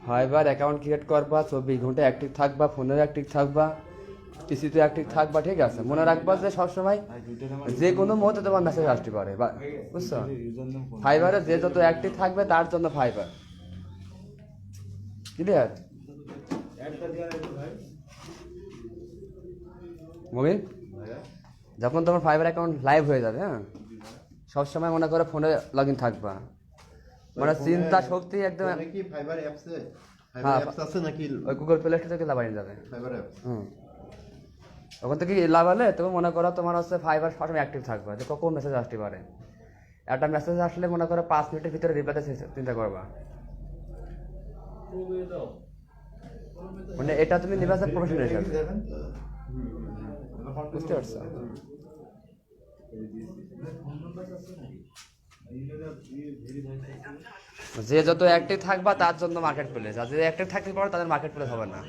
Fibre account create করবা, 24 ঘন্টা active থাকবা, ফোনের অ্যাক্টিভ থাকবা, পিসিতে অ্যাক্টিভ থাকবা, ঠিক আছে? মনে রাখবা যে সবসময় যে কোনো মুহূর্তে তোমার মেসেজ আসতে পারে, বুঝছো? ফাইবারে যে যত অ্যাক্টিভ থাকবে তার জন্য ফাইবার, ক্লিয়ার? মুবিন, যখন তোমার ফাইবার অ্যাকাউন্ট লাইভ হয়ে যাবে, হ্যাঁ, সবসময় মনে করো ফোনে লগ ইন থাকবা, মানে চিন্তা শক্তি একদম। কি ফাইবার অ্যাপসে হ্যাঁ, অ্যাপস আছে নাকি? ওই গুগল প্লে স্টোর থেকে লাগানো যাবে ফাইবার অ্যাপস। ওখান থেকে লাগালে তুমি মনে করো তোমার হচ্ছে ফাইবার সবসময় অ্যাক্টিভ থাকবে, যে কখন মেসেজ আসতে পারে। একটা মেসেজ আসলে মনে করো 5 মিনিটের ভিতরে রিপ্লাইতে চিন্তা করবা, মানে এটা তুমি নিবা প্রফেশনাল হিসাবে, বুঝতে পারছো? যে যত অ্যাক্টিভ থাকবা তার জন্য মার্কেট প্লেস, আর যে অ্যাক্টিভ থাকতে পারো তাদের মার্কেট প্লেস হবে না।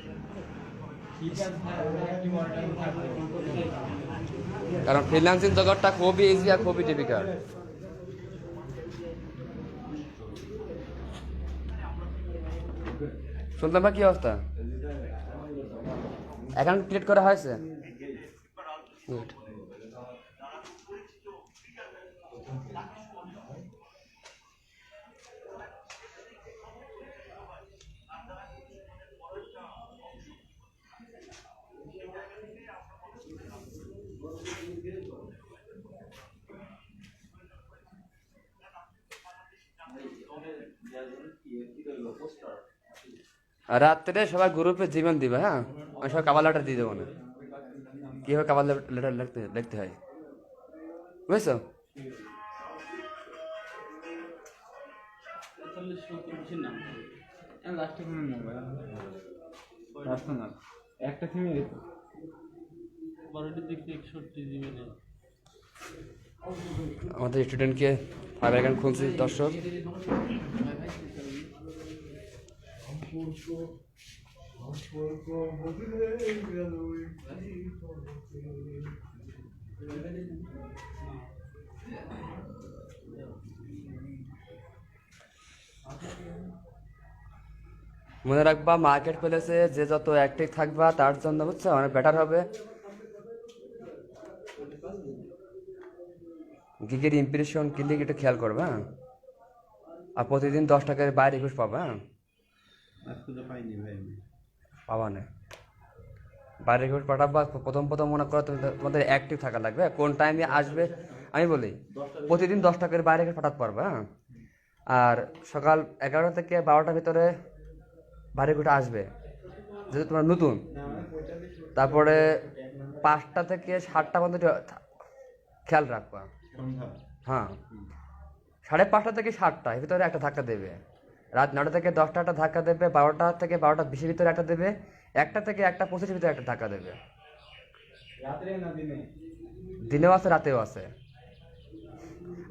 কারণ ফ্রিল্যান্সিং জগৎটা খুবই ইজি আর খুবই ডিফিকাল্ট। শুনলাম কি অবস্থা? অ্যাকাউন্ট ক্রিয়েট করা হয়েছে? গুড। রাত্রে সবাই গ্রুপে জীবন দিবে, হ্যাঁ, আমি সবাই কাভার লেটার দিয়ে দেবো না, কীভাবে কাভার লেটার লিখতে হয়, বুঝছো? আমাদের স্টুডেন্টকে ফাইবার অ্যাকাউন্ট খুলছি, দর্শক। মনে রাখবা মার্কেট প্লেসে যে যত অ্যাক্টিভ থাকবা তার জন্য, বুঝছো, অনেক বেটার হবে। গিগের ইমপ্রেশন ক্লিক এটা খেয়াল করবা, আর প্রতিদিন 10 টাকার বাইরে ঘুষ পাবা, পাবা না বাইরে ঘুষ পাঠাবা। প্রথম মনে করো তোমাদের অ্যাক্টিভ থাকা লাগবে, কোন টাইমে আসবে আমি বলি, প্রতিদিন 10 টাকার বাইরে ঘুষ পাঠাতে পারবা। আর সকাল 11টা থেকে 12টার ভিতরে বাইরে ঘুষ আসবে যেহেতু তোমার নতুন। তারপরে 5টা থেকে 7টা পর্যন্ত খেয়াল রাখবা, হ্যাঁ, 5:30 থেকে 7টা এর ভিতরে একটা ধাক্কা দেবে। রাত 9টা থেকে 10টা একটা ধাক্কা দেবে, 12টা থেকে 12:20 ভিতরে একটা দেবে, 1টা থেকে 1:25 ভিতরে একটা ধাক্কা দেবে। দিনেও আছে রাতেও আছে।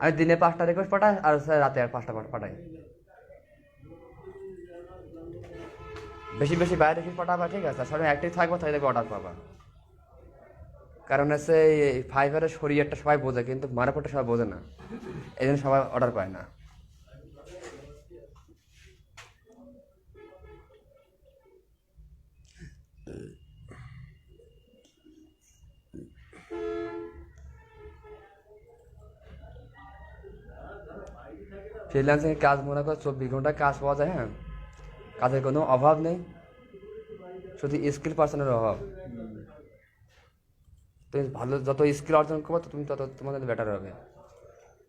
আমি দিনে 5টা রিকোয়েস্ট পাঠাই আর রাতে 5টা পাঠাই। বেশি বেশি বাইরে রিকোয়েস্ট পাঠাবা, ঠিক আছে? সবাই অ্যাক্টিভ থাকবো, তাহলে অর্ডার পাবা। কারণ হচ্ছে এই ফাইবারের শরীরটা সবাই বোঝে, কিন্তু মারাপটটা সবাই বোঝে না, এই জন্য সবাই অর্ডার পায় না। ফ্রিল্যান্সিং এর কাজ মনে করো 24 ঘন্টা কাজ পাওয়া যায়, হ্যাঁ, কাজের কোনো অভাব নেই, শুধু স্কিল পার্সনের অভাব। তুমি ভালো যত স্কিল অর্জন করবো তুমি তত তোমাদের বেটার হবে।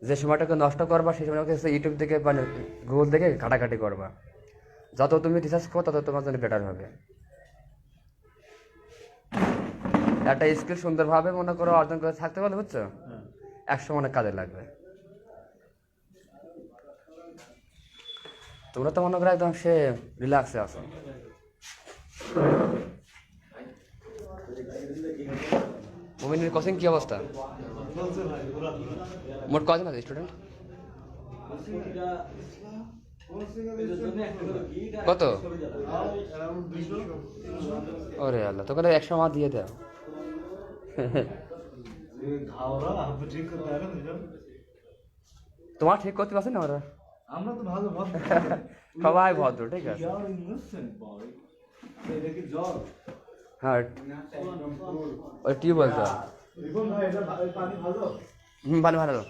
যে সময়টাকে নষ্ট করবা সেই সময়টাকে ইউটিউব থেকে মানে গুগল থেকে ঘাটাঘাটি করবা, যত তুমি রিসার্চ করো তত তোমার জন্য বেটার হবে। একটা স্কিল সুন্দরভাবে মনে করো অর্জন করে থাকতে পারলে, বুঝছো, 100 অনেক কাজে লাগবে। তোমরা তো মনে করো একদম সে রিল্যাক্সে আছো। মুমিনের কোচিং কি অবস্থা? মোট কজন আছে স্টুডেন্ট? কত? ওরে আল্লাহ, তোকে 100 মাস দিয়ে দাও। তোমার ঠিক করতে পারছে না ওরা? আমরা তো ভালো সবাই ভদ্র, ঠিক আছে। হ্যাঁ, ওই টিউবওয়েল তো। পানি ভালো।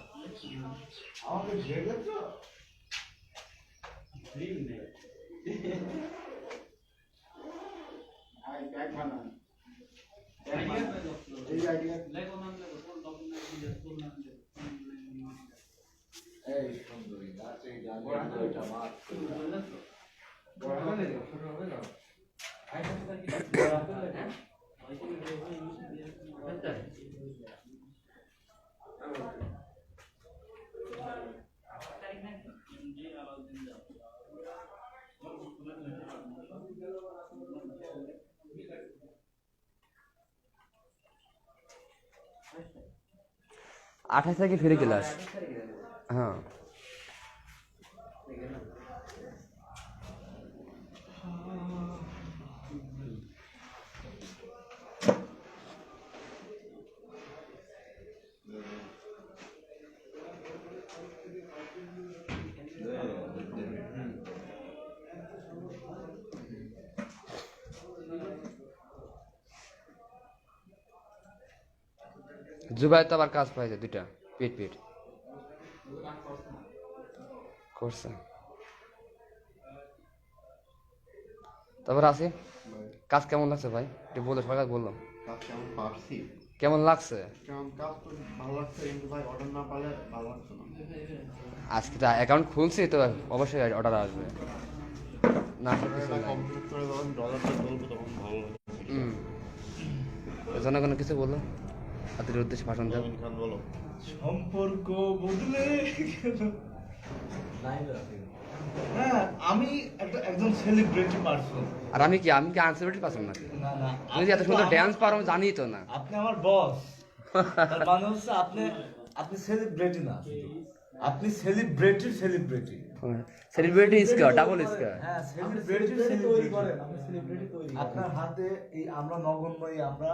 আঠাশ তারিখে ফ্রি ক্লাস। হ্যাঁ, জুবাই তো আবার কাজ পাইছে 2টা পিট করছে। তারপর আসি, কাজ কেমন লাগছে ভাই? একটু বলে, সবাই বললাম কেমন লাগছে। আজকে তো অ্যাকাউন্ট খুলছি তো অবশ্যই অর্ডার আসবে না। জনগণ কিছু বললো, তাদের উদ্দেশ্যে ভাষণ দেব। সম্পর্ক বদলে হ্যাঁ, আমি একজন সেলিব্রিটি পারসন। আর আমি কি আনসেলিব্রিটি পারসন নাকি? না, তুমি যে এত সুন্দর ড্যান্স পারো আমি জানি তো না। আপনি আমার বস। তার মানে হচ্ছে আপনি সেলিব্রিটি না, আপনি সেলিব্রিটি। সেলিব্রিটি ইসকা ডাবল ইসকা। হ্যাঁ, সেলিব্রিটি তৈরি করেন, আপনি সেলিব্রিটি তৈরি করেন। আপনার হাতে এই আমরা নগণ্যই, আমরা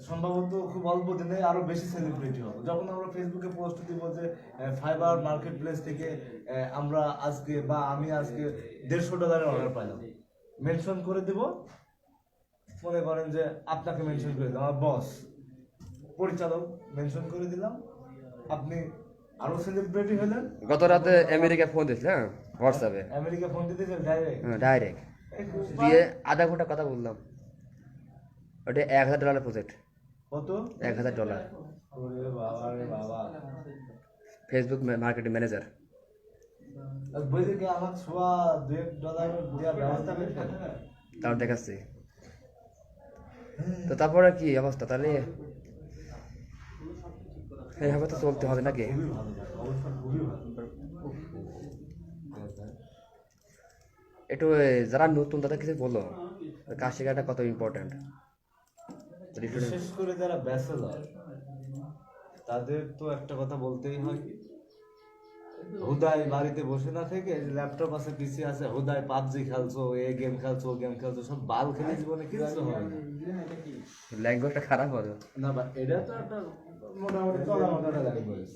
সম্ভবত খুব অল্প দিনে আরো বেশি সেলিব্রিটি হবো। যখন আমরা ফেসবুকে পোস্ট দিব যে ফাইবার মার্কেট প্লেস থেকে আমরা আজকে বা আমি আজকে $150 অর্ডার পাইলাম, মেনশন করে দিব, মনে করেন যে আপনাকে মেনশন করে দিলাম, আমার বস পরিচালক মেনশন করে দিলাম, আপনি আরো সেলিব্রিটি হলেন। গত রাতে আমেরিকা ফোন দিয়েছিল, হ্যাঁ হোয়াটসঅ্যাপে। আমেরিকা ফোন দিতে ডাইরেক্ট দিয়ে আধা ঘন্টা কথা বললাম। ওটা $1000 প্রজেক্ট। কত? $1000। ওরে বাবা রে বাবা। Facebook marketing manager. বইতে কি আমার ছোয়া $2 দেওয়ার ব্যবস্থা করছেন? তার দেখাচ্ছি তো। তারপরে কি অবস্থা তাহলে? এইভাবে তো চলতে হবে নাকি? একটু যারা নতুন তাদের কিছু বলো, কাজ শেখাটা কত ইম্পর্টেন্ট। বিশেষ করে যারা ব্যাচেলর, তাদের তো একটা কথা বলতেই হয়, হুদাই বাড়িতে বসে না থেকে, ল্যাপটপ আছে, পিসি আছে, হুদাই পাবজি খেলছো, এ গেম খেলছো, ও গেম খেলছো, সব বাল খেলে জীবনে কিছু হবে না। ল্যাঙ্গুয়েজটা খারাপ হবে না, বা এটা তো একটা মোটামুটি চলা মতো একটা ল্যাঙ্গুয়েজ।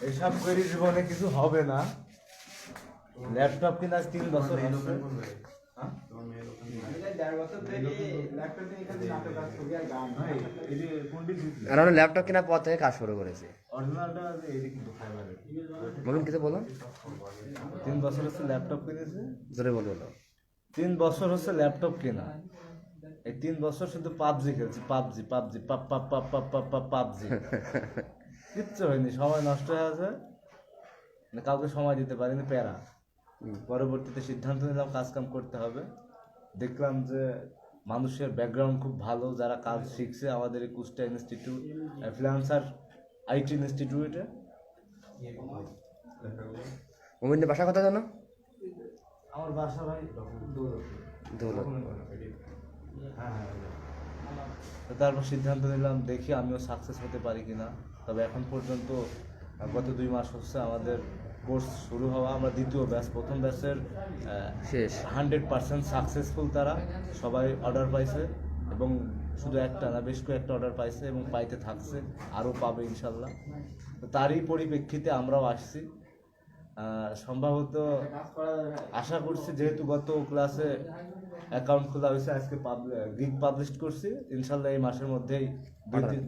এসব করে জীবনে কিছু হবে না। ল্যাপটপ কিনা 3 বছর হচ্ছে। ল্যাপটপ কেনার পর থেকে কাজ শুরু করেছে। বলুন কিছু বলুন। 3 বছর হচ্ছে ল্যাপটপ কিনেছে। জোরে বলো। 3 বছর হচ্ছে ল্যাপটপ কেনা। এই 3 বছর শুধু পাবজি খেলছি, পাবজি কিচ্ছু হয়নি, সময় নষ্ট হয়ে আছে, কাউকে সময় দিতে পারিনি, প্যারা। পরবর্তীতে সিদ্ধান্ত নিলাম কাজ কাম করতে হবে। দেখলাম যে মানুষের ব্যাকগ্রাউন্ড খুব ভালো, যারা কাজ শিখছে আমাদের এই কুষ্টা ইনস্টিটিউট, ফ্রিল্যান্সার আইটি ইনস্টিটিউটে। মোমিনের বাসা কথা জানো? আমার বাসা ভাই দৌলত। দৌলত। হ্যাঁ, তো তারপর সিদ্ধান্ত নিলাম দেখি আমিও সাকসেস হতে পারি কিনা। তবে এখন পর্যন্ত গত 2 মাস হচ্ছে আমাদের কোর্স শুরু হওয়া। আমরা দ্বিতীয় ব্যাচ, প্রথম ব্যাচের শেষ 100% সাকসেসফুল, তারা সবাই অর্ডার পাইছে এবং শুধু একটা না বেশ কয়েকটা অর্ডার পাইছে এবং পাইতে থাকছে, আরও পাবে ইনশাল্লাহ। তো তারই পরিপ্রেক্ষিতে আমরাও আসছি। সম্ভবত আশা করছি, যেহেতু গত ক্লাসে অ্যাকাউন্ট খোলা হয়েছে, আজকে গিগ পাবলিশ করছি, ইনশাল্লাহ এই মাসের মধ্যেই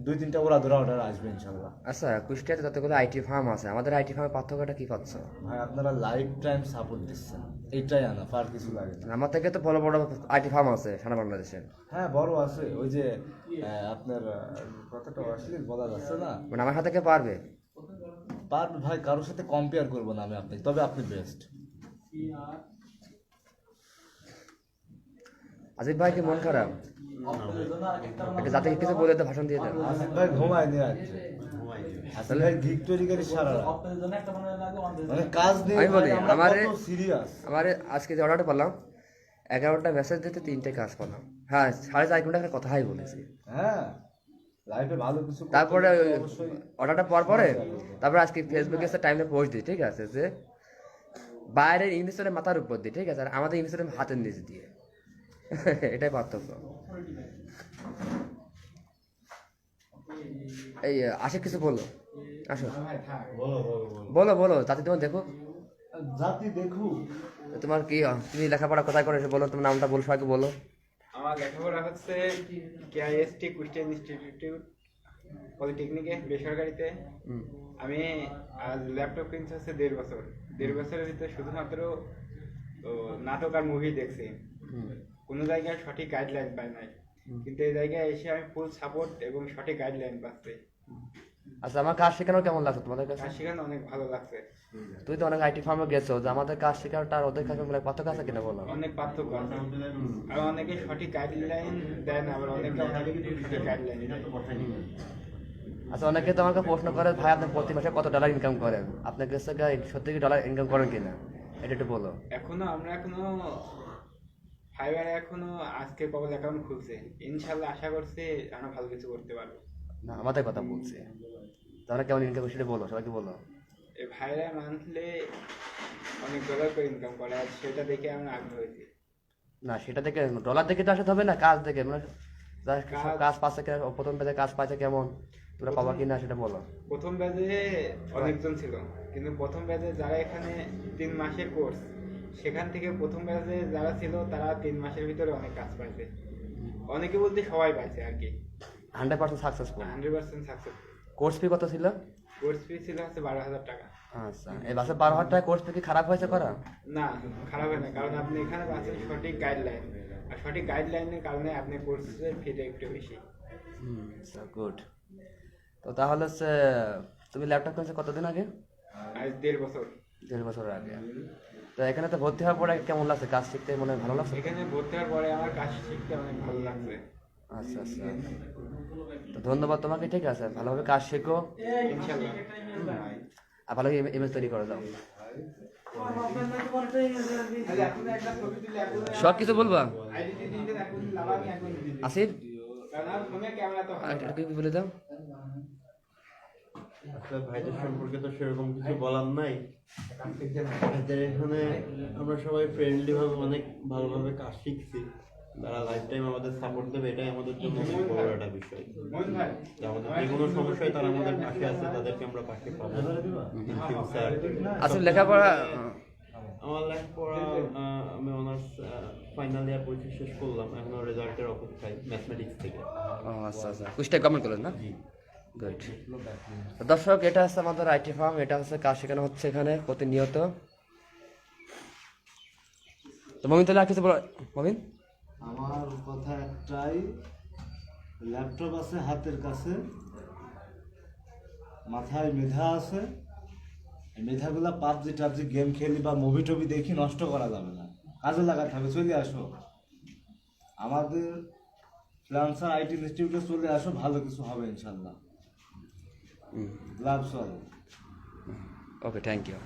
2-3টা ওরা অর্ডার আসবে ইনশাল্লাহ। আচ্ছা, কুষ্টিয়াতে যতগুলো আইটি ফার্ম আছে, আমাদের আইটি ফার্মের পার্থক্যটা কি পাচ্ছ? ভাই আপনারা লাইফ টাইম সাপোর্ট দিচ্ছেন, এইটাই আনা, আর কিছু লাগে না। আমার থেকে তো বড় বড় আইটি ফার্ম আছে সারা বাংলাদেশে। হ্যাঁ বড় আছে, ওই যে আপনার কতটা আসলে বলা যাচ্ছে না, মানে আমার সাথে কে পারবে? পারবে ভাই, কারোর সাথে কম্পেয়ার করবো না আমি আপনি, তবে আপনি বেস্ট। আজিব ভাই কি মন খারাপ? যাতে কিছু বলে তো ভাষণ দিয়ে দেন। আসিফ ভাই ঘুমায়নি আজকে, আসলে ভাই গিগ তৈরি করে সারা রাত। মানে কাজ নেই, আমি বলি আমারে সিরিয়াস। আমারে আজকে যে অর্ডারটা পেলাম, 11টা মেসেজ দিতে 3টে কাজ পেলাম। হ্যাঁ, 4.5 ঘন্টা একটা কথাই বলেছি। হ্যাঁ লাইফে ভালো কিছু করতে তারপরে গেলে অবশ্যই অর্ডারটা পাওয়ার পরে তারপরে আজকে ফেসবুকে একটা টাইমে পোস্ট দিই, ঠিক আছে, যে বাইরের ইংলিশের মাথার উপর দিয়ে, ঠিক আছে, আর আমাদের ইংলিশের হাতের নিচ দিয়ে। এটাই পার্থক্য। এই আশিক কিছু বলো, আসো বলো বলো, জাতি তোমার দেখো, জাতি দেখু। তোমার কি, তুমি লেখাপড়া কোথায় করে বলো, তোমার নামটা বলো, সবাইকে বলো। আমার লেখাপড়া হচ্ছে কেআইএসটি কুষ্টিয়া ইনস্টিটিউট পলিটেকনিকে, বেসরকারিতে। আমি আজ ল্যাপটপ কিনতে হচ্ছে 1.5 বছর। 1.5 বছরের ভিতরে শুধুমাত্র নাটক আর মুভি দেখছি, কোনো জায়গায় সঠিক গাইডলাইন পাই নাই, কিন্তু এই জায়গায় এসে আমি ফুল সাপোর্ট এবং সঠিক গাইডলাইন পাচ্ছি। আচ্ছা, আমার কাজ শেখানো কেমন লাগছে তোমাদের কাছে? কাজ শেখানো অনেক ভালো লাগছে। তুই তো অনেক আইটি ফার্মে গেছো, যে আমাদের কাজ শেখানোটা আর ওদের কাছে পার্থক্য আছে কিনা বলো। অনেক পার্থক্য আছে, আর অনেকে সঠিক গাইডলাইন দেয় না, আবার অনেকে সঠিক গাইডলাইন দেয়। আচ্ছা, অনেকে তো আমাকে প্রশ্ন করে, ভাই আপনি প্রতি মাসে কত ডলার ইনকাম করেন, আপনার কাছে সত্যি কি ডলার ইনকাম করেন কিনা, এটা একটু বলো। আমরা এখনো ফাইবারে আজকে কবল অ্যাকাউন্ট খুলছে, ইনশাল্লাহ আশা করছি আমরা ভালো কিছু করতে পারবো। না, আমাদের কথা বলছি, তাহলে কেমন ইনকাম সেটা বলো, সবাইকে বলো। এই ভাইরা মান্থলি অনেক ডলার করে ইনকাম করে, আর সেটা দেখে আমরা আগ্রহ হয়েছি। না, সেটা দেখে ডলার দেখে তো আসতে হবে না, কাজ দেখে, মানে কাজ পাচ্ছে কিনা, প্রথম পেজে কাজ পাচ্ছে কেমন, তোমরা পাবা কিনা সেটা বলো। প্রথম ব্যাচে অনেকজন ছিল, কিন্তু প্রথম ব্যাচে যারা এখানে 3 মাসের কোর্স, সেখান থেকে প্রথম ব্যাচে যারা ছিল তারা 3 মাসের ভিতরে অনেক কাজ পাইছে। অনেকে বলতে সবাই পাইছে আর কি। 100% সাকসেসফুল। 100% সাকসেস। কোর্স ফি কত ছিল? কোর্স ফি ছিল 12,000 টাকা। আচ্ছা, এই বাসে 12,000 টাকা কোর্স ফি কি খারাপ হয়েছে করা? না, খারাপ হয় না, কারণ আপনি এখানে পাচ্ছেন সঠিক গাইডলাইন, আর সঠিক গাইডলাইনের কারণে আপনি কোর্সের ফিটা একটু বেশি। গুড। তো তাহলে তুমি ল্যাপটপ কিনছো কতদিন আগে? আজ 1.5 বছর। 1.5 বছর আগে। তো এখানে তো ভর্তি হওয়ার পরে কেমন লাগছে, কাজ শিখতে মনে ভালো লাগছে? এখানে ভর্তি হওয়ার পরে আমার কাজ শিখতে অনেক ভালো লাগছে। আচ্ছা আচ্ছা, তো ধন্যবাদ তোমাকে, ঠিক আছে, ভালোভাবে কাজ শেখো ইনশাআল্লাহ, আর ভালো ইমেজ তৈরি করে দাও। সব কিছু বলবা আসিফ, কি বলে দাও। আসলে ভাইদের সম্পর্কে তো সেরকম কিছু বলার নাই। ভাইদের এখানে আমরা সবাই ফ্রেন্ডলি ভাবে অনেক ভালোভাবে কাজ শিখছি, তারা লাইফ টাইম আমাদের সাপোর্ট দেবে, এটাই আমাদের জন্য অনেক বড় একটা বিষয়। আমাদের যে কোনো সমস্যায় তারা আমাদের পাশে আছে, তাদেরকে আমরা পাশে পাবো। আসলে লেখাপড়া, আমার লেখাপড়া আমি অনার্স ফাইনাল ইয়ার পরীক্ষা শেষ করলাম, এখনো রেজাল্টের অপেক্ষায় ম্যাথমেটিক্স থেকে। আচ্ছা আচ্ছা, কুষ্টিয়া গভর্নমেন্ট কলেজ না? গুড। দর্শক, এটা হচ্ছে আমাদের আইটি ফার্ম, এটা হচ্ছে কাজ শেখানো হচ্ছে এখানে প্রতিনিয়ত। তো মমিন, তাহলে আর কিছু বলো। মমিন, আমার কথা একটাই, ল্যাপটপ আছে হাতের কাছে, মাথায় মেধা আছে, এই মেধাগুলা পাবজি টাবজি গেম খেলি বা মুভি টুভি দেখি নষ্ট করা যাবে না, কাজে লাগাতে হবে। চলে আসো আমাদের ফ্রিল্যান্সার আইটি ইনস্টিটিউটে, চলে আসো, ভালো কিছু হবে ইনশাল্লাহ। লাভ সল। ওকে, থ্যাংক ইউ।